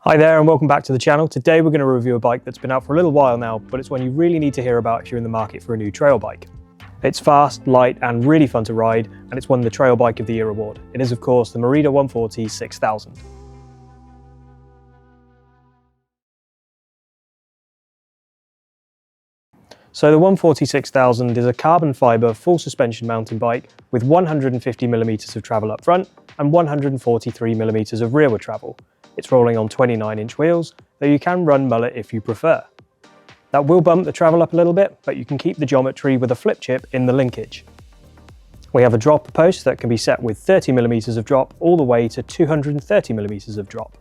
Hi there and welcome back to the channel. Today we're going to review a bike that's been out for a little while now, but it's one you really need to hear about if you're in the market for a new trail bike. It's fast, light and really fun to ride, and it's won the Trail Bike of the Year award. It is of course the Merida 140 6000. So the 140 6000 is a carbon fibre full suspension mountain bike with 150mm of travel up front and 143mm of rearward travel. It's rolling on 29-inch wheels, though you can run mullet if you prefer. That will bump the travel up a little bit, but you can keep the geometry with a flip chip in the linkage. We have a drop post that can be set with 30mm of drop all the way to 230mm of drop.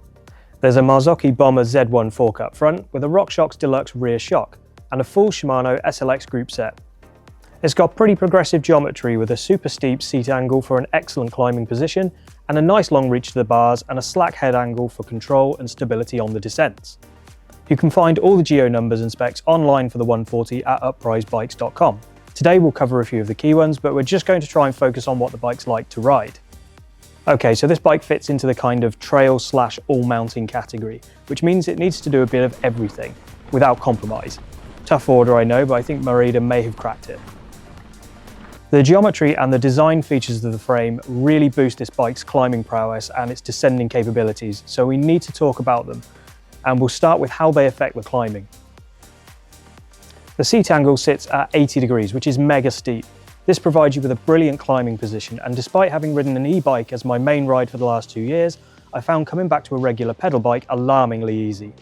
There's a Marzocchi Bomber Z1 fork up front with a RockShox Deluxe rear shock and a full Shimano SLX group set. It's got pretty progressive geometry with a super steep seat angle for an excellent climbing position and a nice long reach to the bars and a slack head angle for control and stability on the descents. You can find all the geo numbers and specs online for the 140 at uprisebikes.com. Today we'll cover a few of the key ones, but we're just going to try and focus on what the bike's like to ride. Okay, so this bike fits into the kind of trail/all-mountain category, which means it needs to do a bit of everything without compromise. Tough order, I know, but I think Merida may have cracked it. The geometry and the design features of the frame really boost this bike's climbing prowess and its descending capabilities, so we need to talk about them, and we'll start with how they affect the climbing. The seat angle sits at 80 degrees, which is mega steep. This provides you with a brilliant climbing position, and despite having ridden an e-bike as my main ride for the last 2 years, I found coming back to a regular pedal bike alarmingly easy.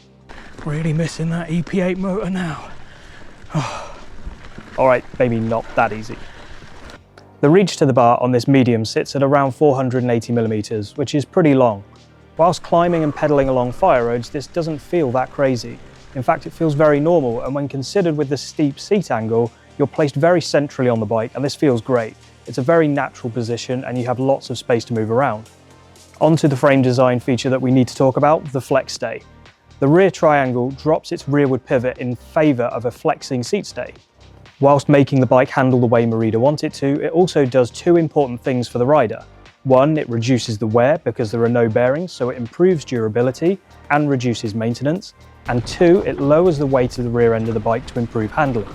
Really missing that EP8 motor now. Alright, maybe not that easy. The reach to the bar on this medium sits at around 480mm, which is pretty long. Whilst climbing and pedalling along fire roads, this doesn't feel that crazy. In fact, it feels very normal, and when considered with the steep seat angle, you're placed very centrally on the bike, and this feels great. It's a very natural position, and you have lots of space to move around. On to the frame design feature that we need to talk about, the flex stay. The rear triangle drops its rearward pivot in favour of a flexing seat stay. Whilst making the bike handle the way Merida want it to, it also does two important things for the rider. One, it reduces the wear because there are no bearings, so it improves durability and reduces maintenance. And two, it lowers the weight of the rear end of the bike to improve handling.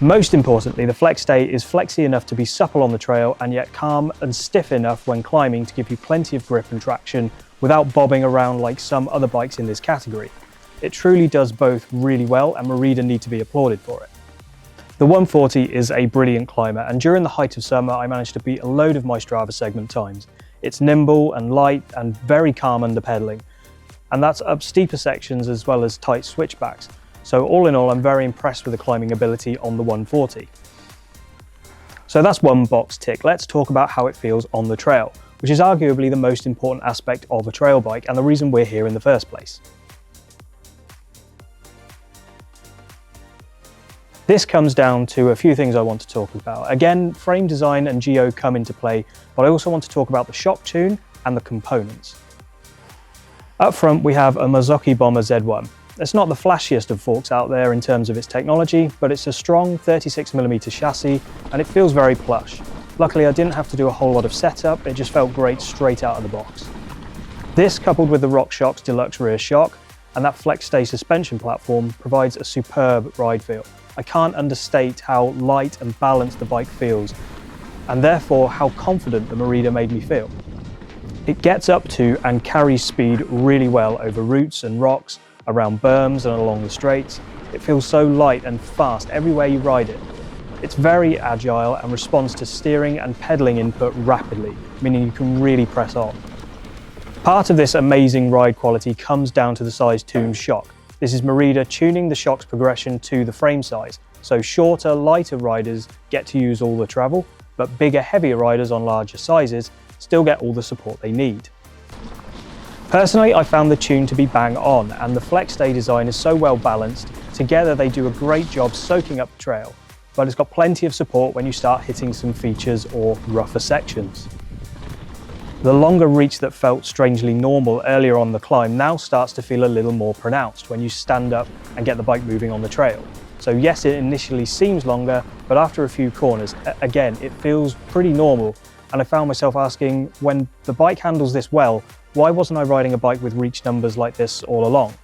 Most importantly, the flex stay is flexy enough to be supple on the trail and yet calm and stiff enough when climbing to give you plenty of grip and traction without bobbing around like some other bikes in this category. It truly does both really well, and Merida need to be applauded for it. The 140 is a brilliant climber, and during the height of summer I managed to beat a load of my Strava segment times. It's nimble and light and very calm under pedalling, and that's up steeper sections as well as tight switchbacks. So all in all, I'm very impressed with the climbing ability on the 140. So that's one box tick. Let's talk about how it feels on the trail, which is arguably the most important aspect of a trail bike and the reason we're here in the first place. This comes down to a few things I want to talk about. Again, frame design and geo come into play, but I also want to talk about the shock tune and the components. Up front, we have a Marzocchi Bomber Z1. It's not the flashiest of forks out there in terms of its technology, but it's a strong 36mm chassis and it feels very plush. Luckily, I didn't have to do a whole lot of setup, it just felt great straight out of the box. This, coupled with the RockShox Deluxe rear shock and that flex stay suspension platform, provides a superb ride feel. I can't understate how light and balanced the bike feels, and therefore how confident the Merida made me feel. It gets up to and carries speed really well over roots and rocks, around berms and along the straights. It feels so light and fast everywhere you ride it. It's very agile and responds to steering and pedaling input rapidly, meaning you can really press on. Part of this amazing ride quality comes down to the size tuned shock. This is Merida tuning the shock's progression to the frame size, so shorter, lighter riders get to use all the travel, but bigger, heavier riders on larger sizes still get all the support they need. Personally, I found the tune to be bang on, and the flex stay design is so well balanced. Together they do a great job soaking up the trail, but it's got plenty of support when you start hitting some features or rougher sections. The longer reach that felt strangely normal earlier on the climb now starts to feel a little more pronounced when you stand up and get the bike moving on the trail. So yes, it initially seems longer, but after a few corners, again, it feels pretty normal. And I found myself asking, when the bike handles this well, why wasn't I riding a bike with reach numbers like this all along?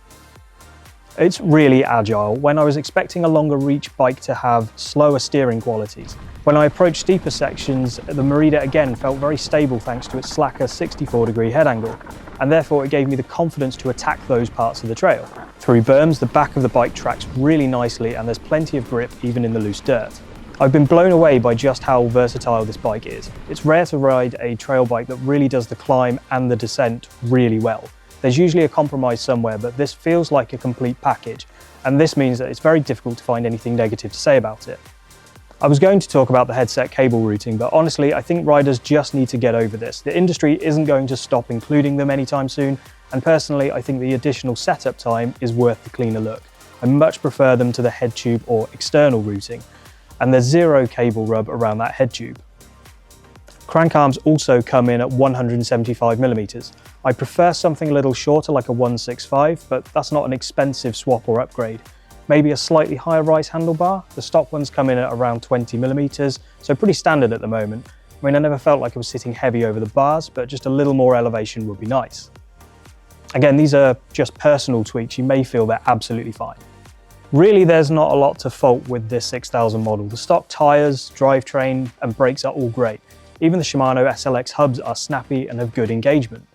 It's really agile, when I was expecting a longer reach bike to have slower steering qualities. When I approached steeper sections, the Merida again felt very stable thanks to its slacker 64-degree head angle, and therefore it gave me the confidence to attack those parts of the trail. Through berms, the back of the bike tracks really nicely and there's plenty of grip even in the loose dirt. I've been blown away by just how versatile this bike is. It's rare to ride a trail bike that really does the climb and the descent really well. There's usually a compromise somewhere, but this feels like a complete package, and this means that it's very difficult to find anything negative to say about it. I was going to talk about the headset cable routing, but honestly, I think riders just need to get over this. The industry isn't going to stop including them anytime soon, and personally, I think the additional setup time is worth the cleaner look. I much prefer them to the head tube or external routing, and there's zero cable rub around that head tube. Crank arms also come in at 175mm. I prefer something a little shorter like a 165, but that's not an expensive swap or upgrade. Maybe a slightly higher rise handlebar. The stock ones come in at around 20mm, so pretty standard at the moment. I mean, I never felt like I was sitting heavy over the bars, but just a little more elevation would be nice. Again, these are just personal tweaks. You may feel they're absolutely fine. Really, there's not a lot to fault with this 6000 model. The stock tyres, drivetrain and brakes are all great. Even the Shimano SLX hubs are snappy and have good engagement.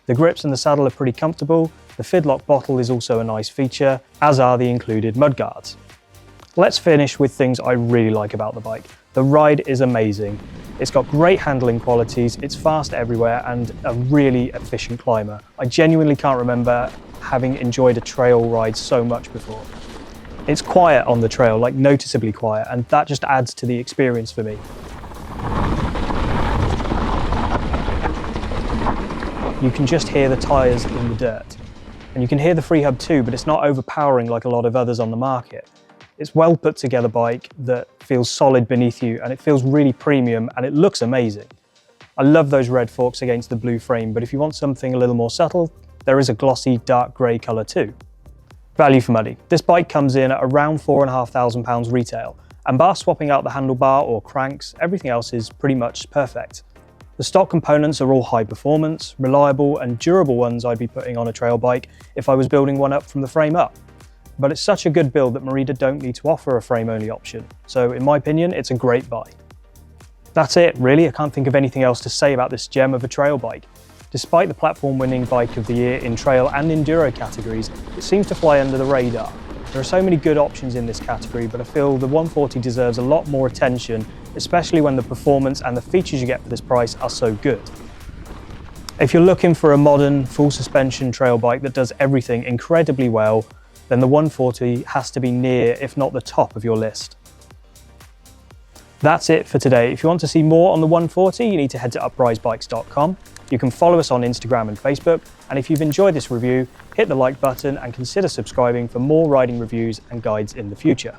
The grips and the saddle are pretty comfortable. The Fidlock bottle is also a nice feature, as are the included mudguards. Let's finish with things I really like about the bike. The ride is amazing. It's got great handling qualities, it's fast everywhere and a really efficient climber. I genuinely can't remember having enjoyed a trail ride so much before. It's quiet on the trail, like noticeably quiet, and that just adds to the experience for me. You can just hear the tyres in the dirt. And you can hear the free hub too, but it's not overpowering like a lot of others on the market. It's well put together bike that feels solid beneath you, and it feels really premium and it looks amazing. I love those red forks against the blue frame, but if you want something a little more subtle, there is a glossy dark grey colour too. Value for money. This bike comes in at around £4,500 retail, and bar swapping out the handlebar or cranks, everything else is pretty much perfect. The stock components are all high performance, reliable and durable ones I'd be putting on a trail bike if I was building one up from the frame up. But it's such a good build that Merida don't need to offer a frame-only option, so in my opinion, it's a great buy. That's it, really. I can't think of anything else to say about this gem of a trail bike. Despite the platform-winning Bike of the Year in trail and enduro categories, it seems to fly under the radar. There are so many good options in this category, but I feel the 140 deserves a lot more attention, especially when the performance and the features you get for this price are so good. If you're looking for a modern, full suspension trail bike that does everything incredibly well, then the 140 has to be near, if not the top of your list. That's it for today. If you want to see more on the 140, you need to head to uprisebikes.com. You can follow us on Instagram and Facebook, and if you've enjoyed this review, hit the like button and consider subscribing for more riding reviews and guides in the future.